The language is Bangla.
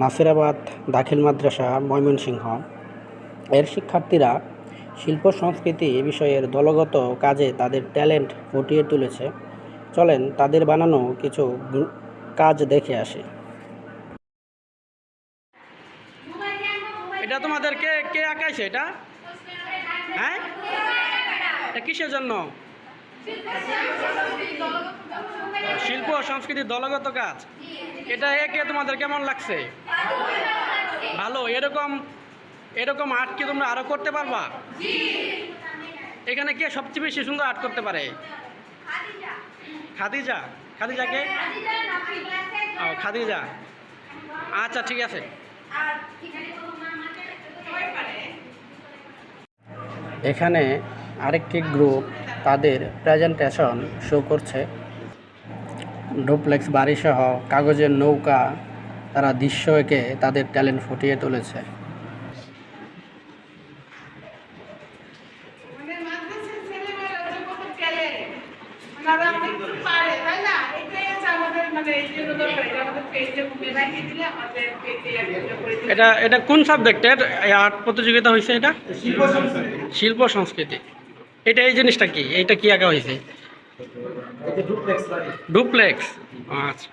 নাসিরাবাদ দাখিল মাদ্রাসা ময়মনসিংহ এর শিক্ষার্থীরা শিল্প সংস্কৃতি বিষয়ের দলগত কাজে তাদের ট্যালেন্ট ফুটিয়ে তুলেছে। চলেন তাদের বানানো কিছু কাজ দেখে আসি। এটা তোমাদের কে কে আঁকাইছে এটা? হ্যাঁ, এটা কিসের জন্য? শিল্প ও সংস্কৃতির দলগত কাজ। এটা একে তোমাদের কেমন লাগছে? ভালো। এরকম এরকম আর্ট কি তোমরা আরো করতে পারবা? এখানে কে সবচেয়ে বেশি সুন্দর আর্ট করতে পারে? খাদিজা। খাদিজাকে? ও, খাদিজা। আচ্ছা, ঠিক আছে। এখানে আরেকটি গ্রুপ তাদের প্রেজেন্টেশন শো করছে। ডুপ্লেক্স বাড়িসহ কাগজের নৌকা, তারা দৃশ্য এঁকে তাদের ট্যালেন্ট ফুটিয়ে তুলেছে। এটা এটা কোন সাবজেক্টের আর্ট প্রতিযোগিতা হয়েছে? এটা শিল্প সংস্কৃতি। এটা এই জিনিসটা কি? এইটা কি আঁকা হয়েছে? ডুপ্লেক্স। আচ্ছা।